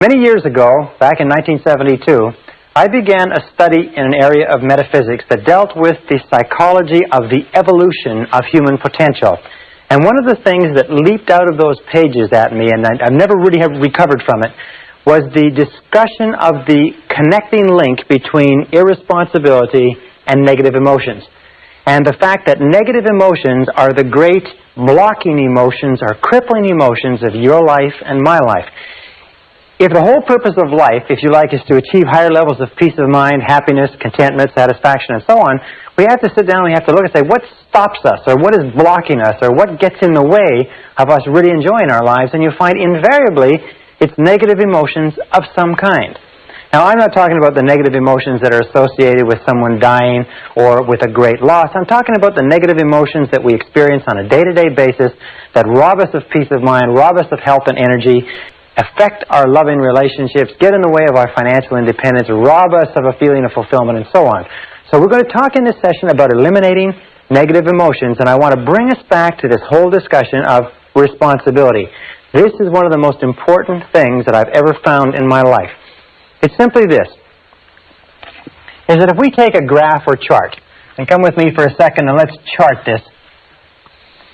Many years ago, back in 1972, I began a study in an area of metaphysics that dealt with the psychology of the evolution of human potential. And one of the things that leaped out of those pages at me, and I've never really have recovered from it, was the discussion of the connecting link between irresponsibility and negative emotions. And the fact that negative emotions are the great blocking emotions or crippling emotions of your life and my life. If the whole purpose of life, if you like, is to achieve higher levels of peace of mind, happiness, contentment, satisfaction, and so on, we have to sit down and we have to look and say, what stops us, or what is blocking us, or what gets in the way of us really enjoying our lives? And you find invariably it's negative emotions of some kind. Now, I'm not talking about the negative emotions that are associated with someone dying or with a great loss. I'm talking about the negative emotions that we experience on a day-to-day basis that rob us of peace of mind, rob us of health and energy, affect our loving relationships, get in the way of our financial independence, rob us of a feeling of fulfillment, and so on. So we're going to talk in this session about eliminating negative emotions, and I want to bring us back to this whole discussion of responsibility. This is one of the most important things that I've ever found in my life. It's simply this, is that if we take a graph or chart, and come with me for a second and let's chart this,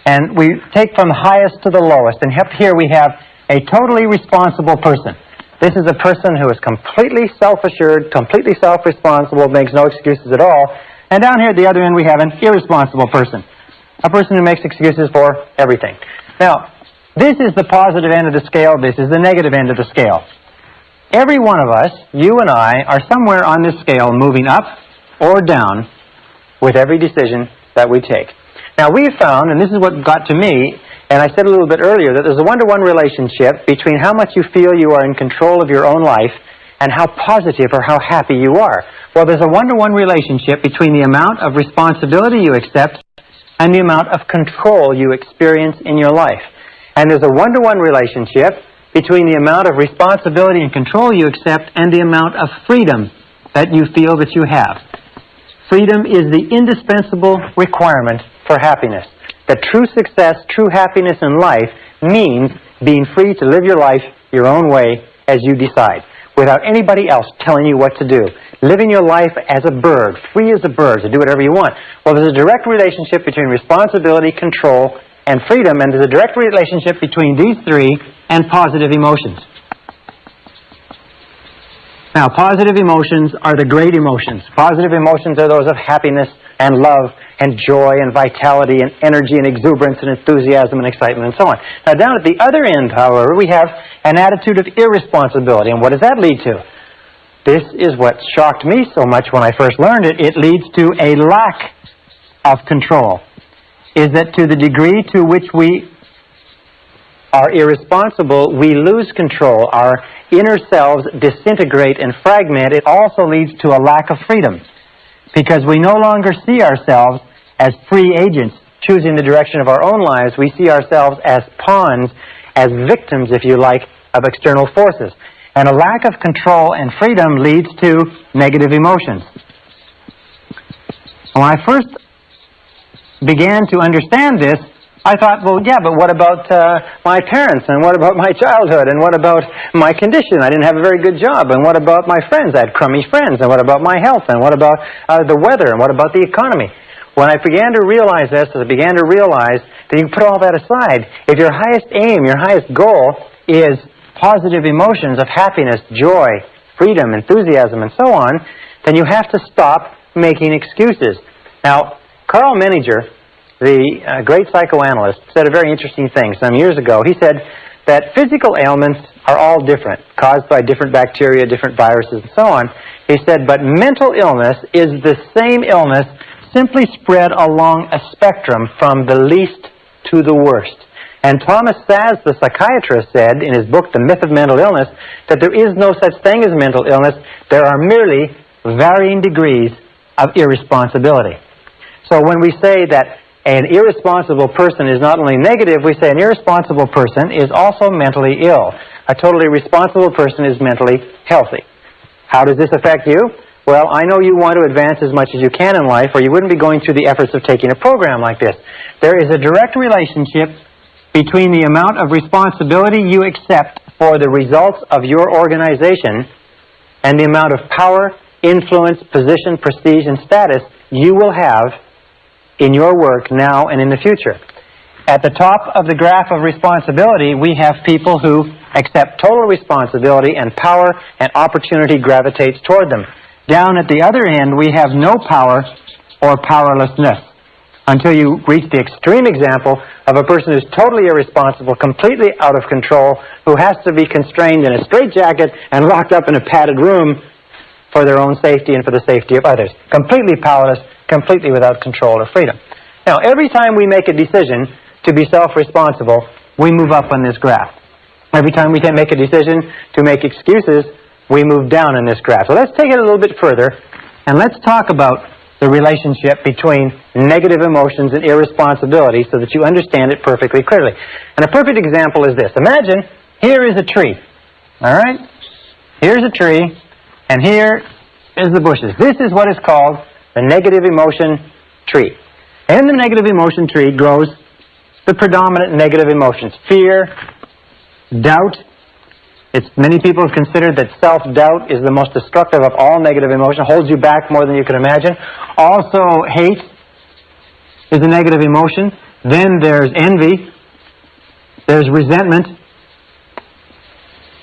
and we take from the highest to the lowest, and up here we have a totally responsible person. This is a person who is completely self-assured, completely self-responsible, makes no excuses at all. And down here at the other end we have an irresponsible person. A person who makes excuses for everything. Now, this is the positive end of the scale, this is the negative end of the scale. Every one of us, you and I, are somewhere on this scale moving up or down with every decision that we take. Now, we've found, and this is what got to me, and I said a little bit earlier, that there's a one-to-one relationship between how much you feel you are in control of your own life and how positive or how happy you are. Well, there's a one-to-one relationship between the amount of responsibility you accept and the amount of control you experience in your life. And there's a one-to-one relationship between the amount of responsibility and control you accept and the amount of freedom that you feel that you have. Freedom is the indispensable requirement for happiness. That true success, true happiness in life means being free to live your life your own way as you decide, without anybody else telling you what to do. Living your life as a bird, free as a bird, to do whatever you want. Well, there's a direct relationship between responsibility, control, and freedom, and there's a direct relationship between these three and positive emotions. Now, positive emotions are the great emotions. Positive emotions are those of happiness and love and joy and vitality and energy and exuberance and enthusiasm and excitement and so on. Now, down at the other end, however, we have an attitude of irresponsibility. And what does that lead to? This is what shocked me so much when I first learned it. It leads to a lack of control. Is that to the degree to which we are irresponsible, we lose control. Our inner selves disintegrate and fragment. It also leads to a lack of freedom, because we no longer see ourselves as free agents choosing the direction of our own lives. We see ourselves as pawns, as victims, if you like, of external forces. And a lack of control and freedom leads to negative emotions. When I first began to understand this, I thought, well, yeah, but what about my parents, and what about my childhood, and what about my condition? I didn't have a very good job, and what about my friends? I had crummy friends, and what about my health, and what about the weather, and what about the economy? When I began to realize this, I began to realize that you put all that aside. If your highest aim, your highest goal is positive emotions of happiness, joy, freedom, enthusiasm, and so on, then you have to stop making excuses. Now, Carl Menninger, the great psychoanalyst, said a very interesting thing some years ago. He said that physical ailments are all different, caused by different bacteria, different viruses, and so on. He said, but mental illness is the same illness, simply spread along a spectrum from the least to the worst. And Thomas Szasz, the psychiatrist, said in his book, The Myth of Mental Illness, that there is no such thing as mental illness. There are merely varying degrees of irresponsibility. So when we say that an irresponsible person is not only negative, we say an irresponsible person is also mentally ill. A totally responsible person is mentally healthy. How does this affect you? Well, I know you want to advance as much as you can in life, or you wouldn't be going through the efforts of taking a program like this. There is a direct relationship between the amount of responsibility you accept for the results of your organization and the amount of power, influence, position, prestige, and status you will have in your work now and in the future. At the top of the graph of responsibility, we have people who accept total responsibility, and power and opportunity gravitates toward them. Down at the other end, we have no power or powerlessness, until you reach the extreme example of a person who's totally irresponsible, completely out of control, who has to be constrained in a straitjacket and locked up in a padded room for their own safety and for the safety of others. Completely powerless, completely without control or freedom. Now, every time we make a decision to be self-responsible, we move up on this graph. Every time we can make a decision to make excuses, we move down in this graph. So let's take it a little bit further, and let's talk about the relationship between negative emotions and irresponsibility so that you understand it perfectly clearly. And a perfect example is this. Imagine here is a tree. All right? Here's a tree, and here is the bushes. This is what is called the negative emotion tree. And in the negative emotion tree grows the predominant negative emotions: fear, doubt. Many people have considered that self-doubt is the most destructive of all negative emotion, holds you back more than you can imagine. Also, hate is a negative emotion. Then there's envy. There's resentment.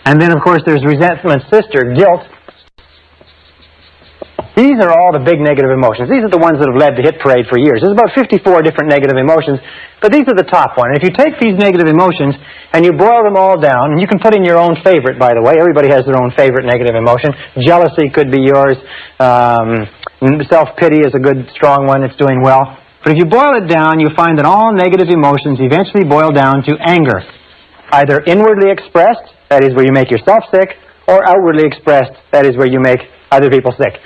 And then, of course, there's resentment's sister, guilt. These are all the big negative emotions. These are the ones that have led the hit parade for years. There's about 54 different negative emotions, but these are the top one. And if you take these negative emotions and you boil them all down, and you can put in your own favorite, by the way. Everybody has their own favorite negative emotion. Jealousy could be yours. Self-pity is a good, strong one. It's doing well. But if you boil it down, you find that all negative emotions eventually boil down to anger. Either inwardly expressed, that is where you make yourself sick, or outwardly expressed, that is where you make other people sick.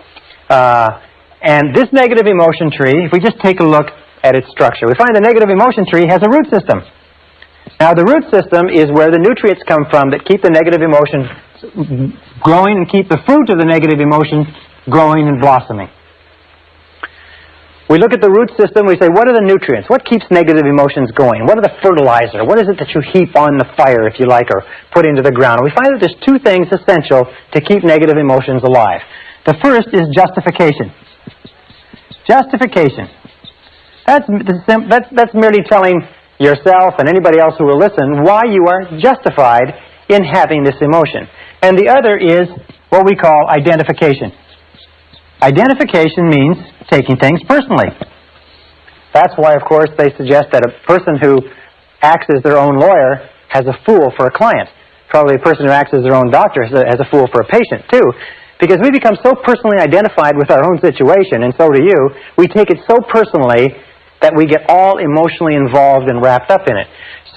And this negative emotion tree, if we just take a look at its structure, we find the negative emotion tree has a root system. Now, the root system is where the nutrients come from that keep the negative emotions growing and keep the fruit of the negative emotions growing and blossoming. We look at the root system, we say, what are the nutrients? What keeps negative emotions going? What are the fertilizer? What is it that you heap on the fire, if you like, or put into the ground? And we find that there's two things essential to keep negative emotions alive. The first is justification. Justification. That's merely telling yourself and anybody else who will listen why you are justified in having this emotion. And the other is what we call identification. Identification means taking things personally. That's why, of course, they suggest that a person who acts as their own lawyer has a fool for a client. Probably a person who acts as their own doctor has a fool for a patient, too. Because we become so personally identified with our own situation, and so do you, we take it so personally that we get all emotionally involved and wrapped up in it.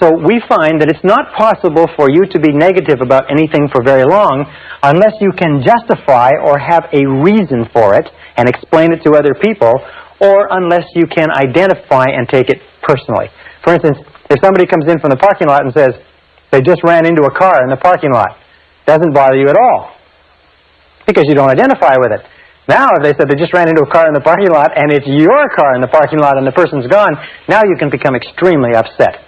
So we find that it's not possible for you to be negative about anything for very long unless you can justify or have a reason for it and explain it to other people, or unless you can identify and take it personally. For instance, if somebody comes in from the parking lot and says they just ran into a car in the parking lot, it doesn't bother you at all, because you don't identify with it. Now, if they said they just ran into a car in the parking lot and it's your car in the parking lot and the person's gone, now you can become extremely upset.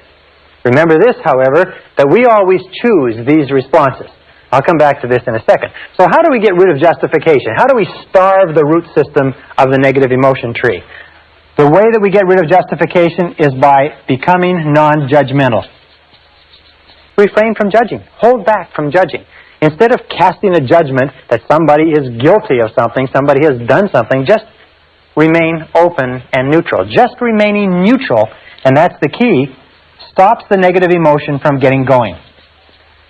Remember this, however, that we always choose these responses. I'll come back to this in a second. So how do we get rid of justification? How do we starve the root system of the negative emotion tree? The way that we get rid of justification is by becoming non-judgmental. Refrain from judging. Hold back from judging. Instead of casting a judgment that somebody is guilty of something, somebody has done something, just remain open and neutral. Just remaining neutral, and that's the key, stops the negative emotion from getting going.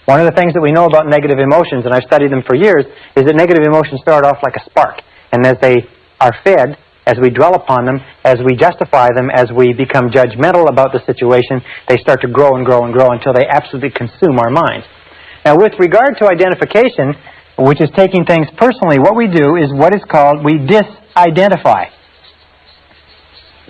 One of the things that we know about negative emotions, and I've studied them for years, is that negative emotions start off like a spark. And as they are fed, as we dwell upon them, as we justify them, as we become judgmental about the situation, they start to grow and grow and grow until they absolutely consume our minds. Now, with regard to identification, which is taking things personally, what we do is what is called, we disidentify.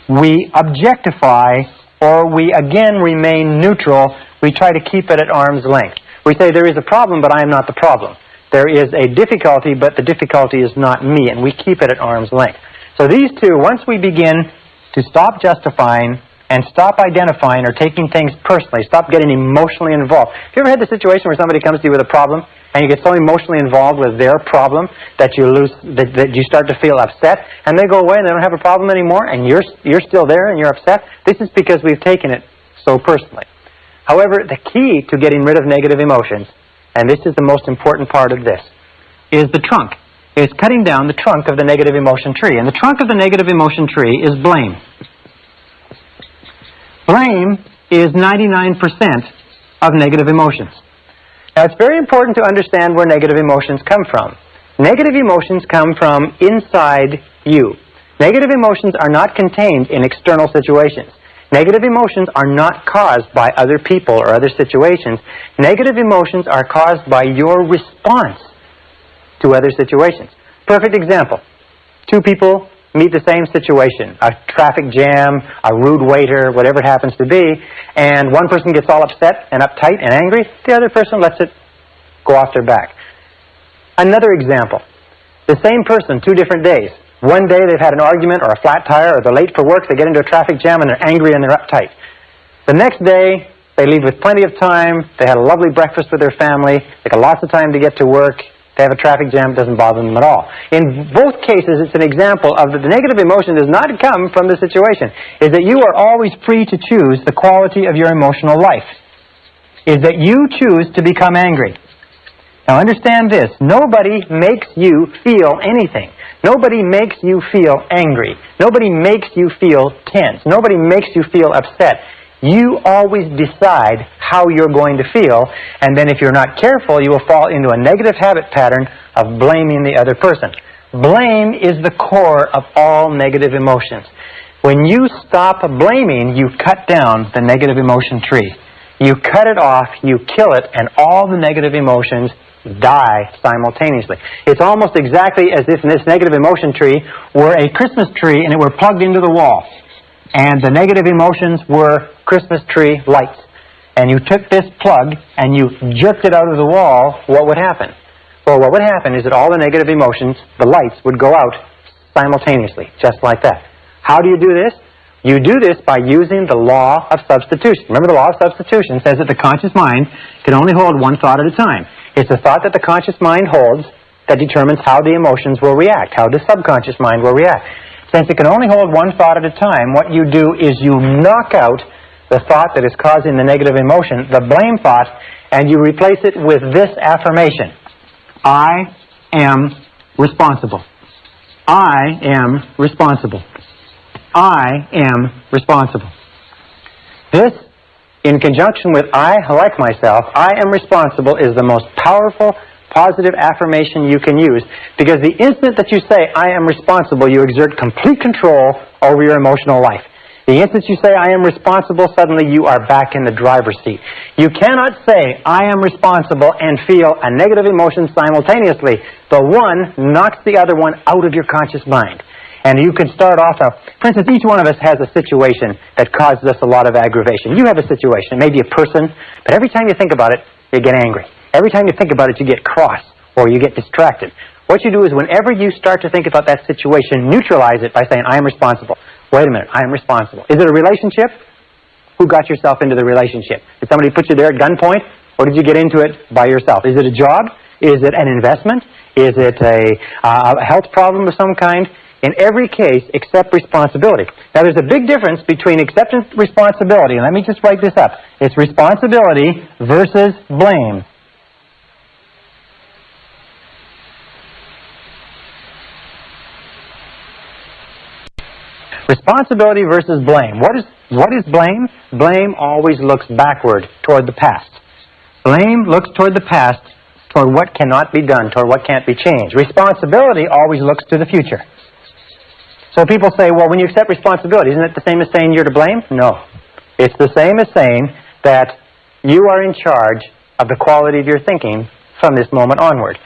We objectify, or we again remain neutral. We try to keep it at arm's length. We say there is a problem, but I am not the problem. There is a difficulty, but the difficulty is not me, and we keep it at arm's length. So these two, once we begin to stop justifying and stop identifying or taking things personally. Stop getting emotionally involved. Have you ever had the situation where somebody comes to you with a problem and you get so emotionally involved with their problem that that you start to feel upset, and they go away and they don't have a problem anymore, and you're still there and you're upset? This is because we've taken it so personally. However, the key to getting rid of negative emotions, and this is the most important part of this, is the trunk. It's cutting down the trunk of the negative emotion tree. And the trunk of the negative emotion tree is blame. Blame is 99% of negative emotions. Now, it's very important to understand where negative emotions come from. Negative emotions come from inside you. Negative emotions are not contained in external situations. Negative emotions are not caused by other people or other situations. Negative emotions are caused by your response to other situations. Perfect example. Two people meet the same situation, a traffic jam, a rude waiter, whatever it happens to be, and one person gets all upset and uptight and angry, the other person lets it go off their back. Another example. The same person, 2 different days. One day they've had an argument or a flat tire or they're late for work, they get into a traffic jam and they're angry and they're uptight. The next day, they leave with plenty of time, they had a lovely breakfast with their family, they got lots of time to get to work, they have a traffic jam, it doesn't bother them at all. In both cases, it's an example of the negative emotion does not come from the situation. Is that you are always free to choose the quality of your emotional life. Is that you choose to become angry. Now understand this, nobody makes you feel anything. Nobody makes you feel angry. Nobody makes you feel tense. Nobody makes you feel upset. You always decide how you're going to feel, and then if you're not careful, you will fall into a negative habit pattern of blaming the other person. Blame is the core of all negative emotions. When you stop blaming, you cut down the negative emotion tree. You cut it off, you kill it, and all the negative emotions die simultaneously. It's almost exactly as if this negative emotion tree were a Christmas tree and it were plugged into the wall. And the negative emotions were Christmas tree lights. And you took this plug and you jerked it out of the wall, what would happen? Well, what would happen is that all the negative emotions, the lights, would go out simultaneously, just like that. How do you do this? You do this by using the law of substitution. Remember, the law of substitution says that the conscious mind can only hold one thought at a time. It's the thought that the conscious mind holds that determines how the emotions will react, how the subconscious mind will react. Since it can only hold one thought at a time, what you do is you knock out the thought that is causing the negative emotion, the blame thought, and you replace it with this affirmation. I am responsible. I am responsible. I am responsible. This, in conjunction with I like myself, I am responsible, is the most powerful positive affirmation you can use, because the instant that you say I am responsible, you exert complete control over your emotional life. The instant you say I am responsible, suddenly you are back in the driver's seat. You cannot say I am responsible and feel a negative emotion simultaneously. The one knocks the other one out of your conscious mind. And you can start off, for instance, each one of us has a situation that causes us a lot of aggravation. You have a situation, maybe a person, but every time you think about it, you get angry. Every time you think about it, you get cross or you get distracted. What you do is whenever you start to think about that situation, neutralize it by saying, I am responsible. Wait a minute, I am responsible. Is it a relationship? Who got yourself into the relationship? Did somebody put you there at gunpoint, or did you get into it by yourself? Is it a job? Is it an investment? Is it a health problem of some kind? In every case, accept responsibility. Now, there's a big difference between acceptance and responsibility. Let me just write this up. It's responsibility versus blame. Responsibility versus blame. What is blame? Blame always looks backward toward the past. Blame looks toward the past, toward what cannot be done, toward what can't be changed. Responsibility always looks to the future. So people say, well, when you accept responsibility, isn't it the same as saying you're to blame? No. It's the same as saying that you are in charge of the quality of your thinking from this moment onward.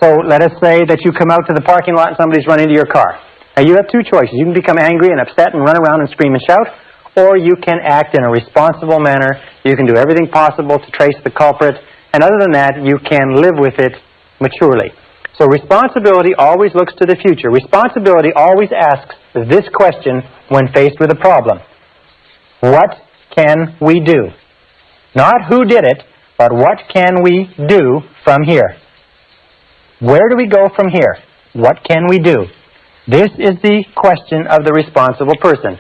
So let us say that you come out to the parking lot and somebody's run into your car. Now you have two choices. You can become angry and upset and run around and scream and shout, or you can act in a responsible manner. You can do everything possible to trace the culprit, and other than that, you can live with it maturely. So responsibility always looks to the future. Responsibility always asks this question when faced with a problem. What can we do? Not who did it, but what can we do from here? Where do we go from here? What can we do? This is the question of the responsible person.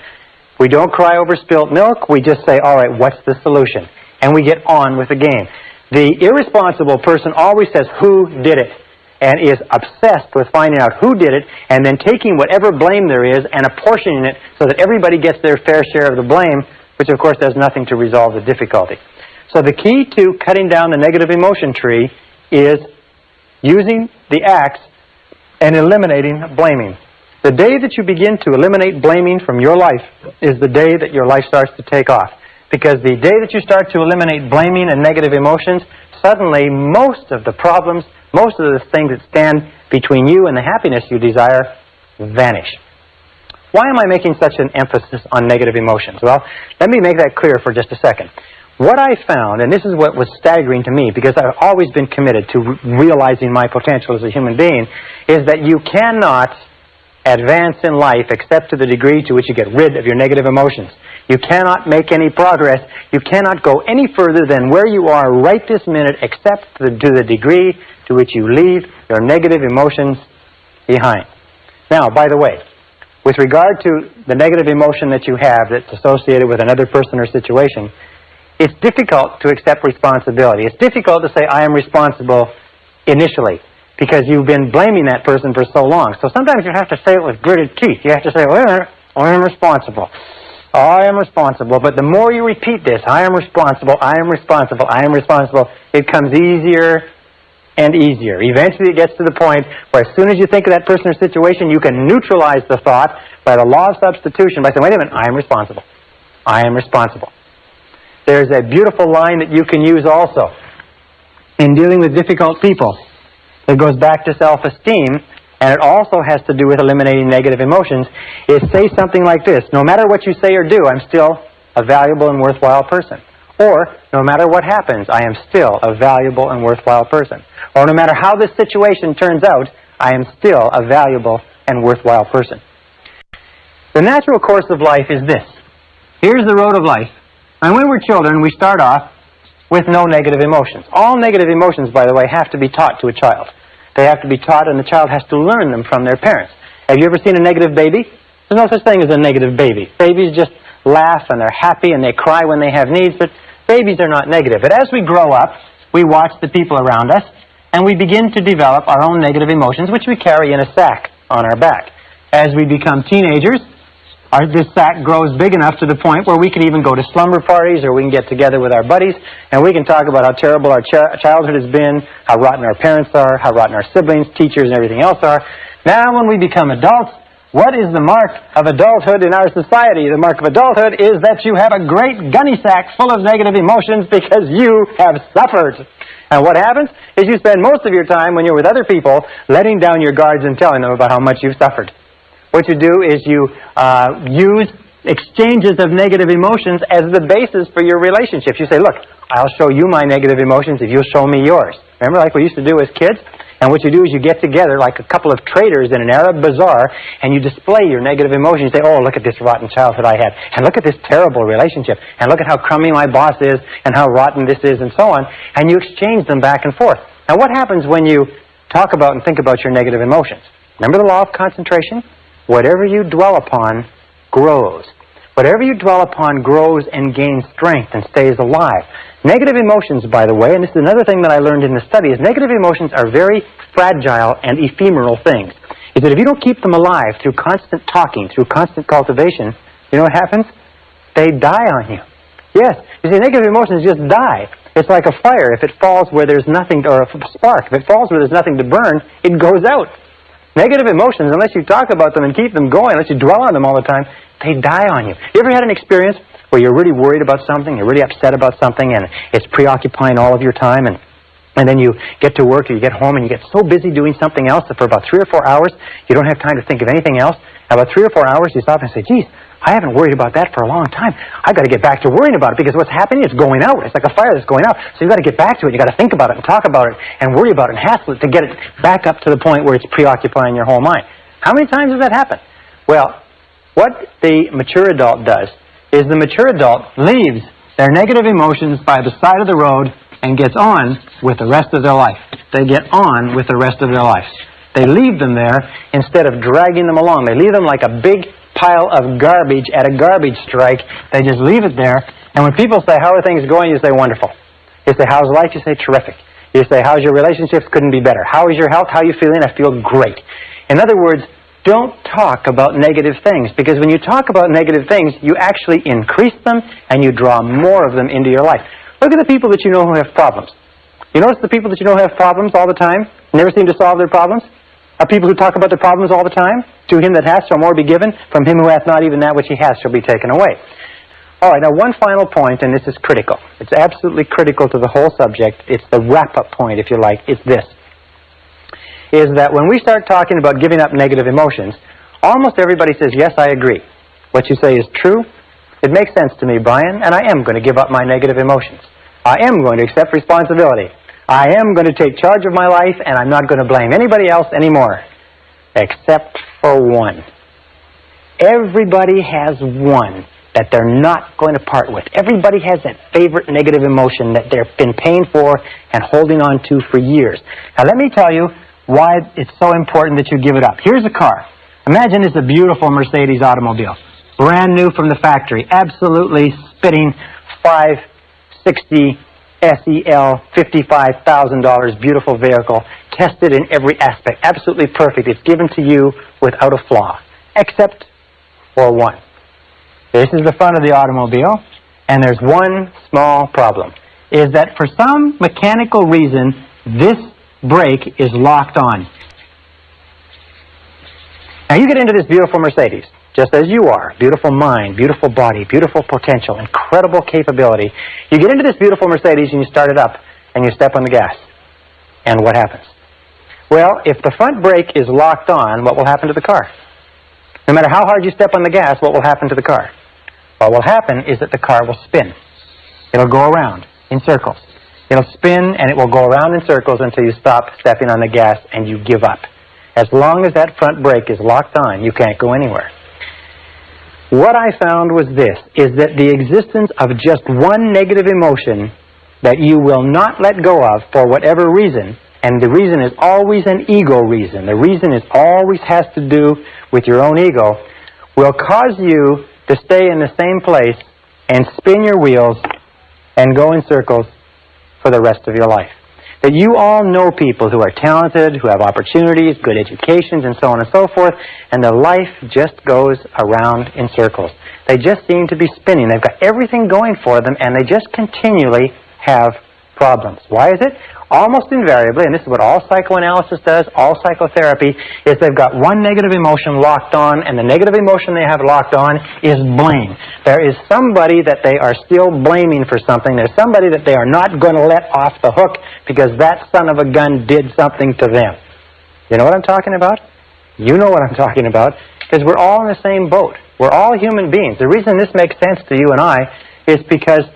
We don't cry over spilt milk. We just say, all right, what's the solution? And we get on with the game. The irresponsible person always says, who did it? And is obsessed with finding out who did it and then taking whatever blame there is and apportioning it so that everybody gets their fair share of the blame, which of course does nothing to resolve the difficulty. So the key to cutting down the negative emotion tree is using the axe and eliminating blaming. The day that you begin to eliminate blaming from your life is the day that your life starts to take off. Because the day that you start to eliminate blaming and negative emotions, suddenly most of the problems, most of the things that stand between you and the happiness you desire vanish. Why am I making such an emphasis on negative emotions? Well, let me make that clear for just a second. What I found, and this is what was staggering to me, because I've always been committed to realizing my potential as a human being, is that you cannot advance in life except to the degree to which you get rid of your negative emotions. You cannot make any progress. You cannot go any further than where you are right this minute except to the degree to which you leave your negative emotions behind. Now, by the way, with regard to the negative emotion that you have that's associated with another person or situation, it's difficult to accept responsibility. It's difficult to say, I am responsible initially, because you've been blaming that person for so long. So sometimes you have to say it with gritted teeth. You have to say, wait a minute, I am responsible. I am responsible. But the more you repeat this, I am responsible, I am responsible, I am responsible, it comes easier and easier. Eventually it gets to the point where as soon as you think of that person or situation, you can neutralize the thought by the law of substitution by saying, wait a minute, I am responsible. I am responsible. There's a beautiful line that you can use also in dealing with difficult people. It goes back to self-esteem, and it also has to do with eliminating negative emotions, is say something like this: no matter what you say or do, I'm still a valuable and worthwhile person. Or, no matter what happens, I am still a valuable and worthwhile person. Or, no matter how this situation turns out, I am still a valuable and worthwhile person. The natural course of life is this. Here's the road of life. And when we're children, we start off with no negative emotions. All negative emotions, by the way, have to be taught to a child. They have to be taught, and the child has to learn them from their parents. Have you ever seen a negative baby? There's no such thing as a negative baby. Babies just laugh, and they're happy, and they cry when they have needs, but babies are not negative. But as we grow up, we watch the people around us, and we begin to develop our own negative emotions, which we carry in a sack on our back. As we become teenagers, this sack grows big enough to the point where we can even go to slumber parties, or we can get together with our buddies, and we can talk about how terrible our childhood has been, how rotten our parents are, how rotten our siblings, teachers, and everything else are. Now, when we become adults, what is the mark of adulthood in our society? The mark of adulthood is that you have a great gunny sack full of negative emotions because you have suffered. And what happens is you spend most of your time when you're with other people letting down your guards and telling them about how much you've suffered. What you do is you use exchanges of negative emotions as the basis for your relationships. You say, look, I'll show you my negative emotions if you'll show me yours. Remember, like we used to do as kids? And what you do is you get together like a couple of traders in an Arab bazaar, and you display your negative emotions. You say, oh, look at this rotten childhood I had, and look at this terrible relationship, and look at how crummy my boss is, and how rotten this is, and so on. And you exchange them back and forth. Now, what happens when you talk about and think about your negative emotions? Remember the law of concentration? Whatever you dwell upon grows. Whatever you dwell upon grows and gains strength and stays alive. Negative emotions, by the way, and this is another thing that I learned in the study, is negative emotions are very fragile and ephemeral things. Is that if you don't keep them alive through constant talking, through constant cultivation, you know what happens? They die on you. Yes, you see, negative emotions just die. It's like a fire. If it falls where there's nothing, or a spark, if it falls where there's nothing to burn, it goes out. Negative emotions, unless you talk about them and keep them going, unless you dwell on them all the time, they die on you. You ever had an experience where you're really worried about something, you're really upset about something, and it's preoccupying all of your time, and then you get to work or you get home and you get so busy doing something else that for about 3 or 4 hours you don't have time to think of anything else? And about 3 or 4 hours you stop and say, geez, I haven't worried about that for a long time. I've got to get back to worrying about it, because what's happening is going out. It's like a fire that's going out. So you've got to get back to it. You've got to think about it and talk about it and worry about it and hassle it to get it back up to the point where it's preoccupying your whole mind. How many times does that happen? Well, what the mature adult does is the mature adult leaves their negative emotions by the side of the road and gets on with the rest of their life. They get on with the rest of their lives. They leave them there instead of dragging them along. They leave them like a big pile of garbage at a garbage strike. They just leave it there. And when people say, how are things going? You say, wonderful. You say, how's life? You say, terrific. You say, how's your relationships? Couldn't be better. How is your health? How are you feeling? I feel great. In other words, don't talk about negative things, because when you talk about negative things, you actually increase them and you draw more of them into your life. Look at the people that you know who have problems. You notice the people that you know who have problems all the time, never seem to solve their problems, are people who talk about their problems all the time. To him that hath shall more be given, from him who hath not even that which he has shall be taken away. All right, now one final point, and this is critical. It's absolutely critical to the whole subject. It's the wrap-up point, if you like. It's this. Is that when we start talking about giving up negative emotions, almost everybody says, yes, I agree. What you say is true. It makes sense to me, Brian, and I am going to give up my negative emotions. I am going to accept responsibility. I am going to take charge of my life, and I'm not going to blame anybody else anymore, except for one. Everybody has one that they're not going to part with. Everybody has that favorite negative emotion that they've been paying for and holding on to for years. Now, let me tell you why it's so important that you give it up. Here's a car. Imagine it's a beautiful Mercedes automobile. Brand new from the factory. Absolutely spitting 560 SEL, $55,000, beautiful vehicle. Tested in every aspect. Absolutely perfect. It's given to you without a flaw. Except for one. This is the front of the automobile, and there's one small problem. Is that for some mechanical reason, this brake is locked on. Now you get into this beautiful Mercedes, just as you are. Beautiful mind, beautiful body, beautiful potential, incredible capability. You get into this beautiful Mercedes and you start it up and you step on the gas. And what happens? Well, if the front brake is locked on, what will happen to the car? No matter how hard you step on the gas, what will happen to the car? What will happen is that the car will spin. It'll go around in circles. It'll spin and it will go around in circles until you stop stepping on the gas and you give up. As long as that front brake is locked on, you can't go anywhere. What I found was this, is that the existence of just one negative emotion that you will not let go of for whatever reason, and the reason is always an ego reason, the reason is always has to do with your own ego, will cause you to stay in the same place and spin your wheels and go in circles for the rest of your life. That you all know people who are talented, who have opportunities, good educations, and so on and so forth, and their life just goes around in circles. They just seem to be spinning. They've got everything going for them, and they just continually have problems. Why is it? Almost invariably, and this is what all psychoanalysis does, all psychotherapy, is they've got one negative emotion locked on, and the negative emotion they have locked on is blame. There is somebody that they are still blaming for something. There's somebody that they are not going to let off the hook because that son of a gun did something to them. You know what I'm talking about? You know what I'm talking about, because we're all in the same boat. We're all human beings. The reason this makes sense to you and I is because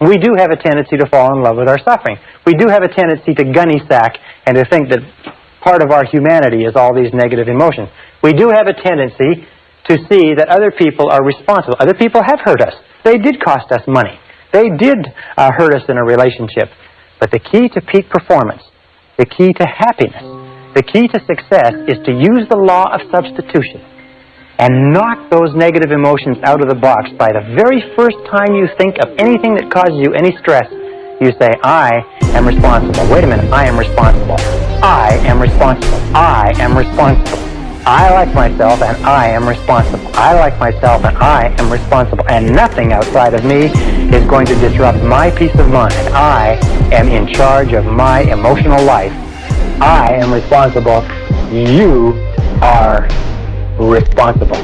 we do have a tendency to fall in love with our suffering. We do have a tendency to gunny sack and to think that part of our humanity is all these negative emotions. We do have a tendency to see that other people are responsible. Other people have hurt us. They did cost us money. They did hurt us in a relationship. But the key to peak performance, the key to happiness, the key to success is to use the law of substitution and knock those negative emotions out of the box. By the very first time you think of anything that causes you any stress, you say, I am responsible. Wait a minute, I am responsible. I am responsible. I am responsible. I like myself and I am responsible. I like myself and I am responsible. And nothing outside of me is going to disrupt my peace of mind. I am in charge of my emotional life. I am responsible. You are responsible.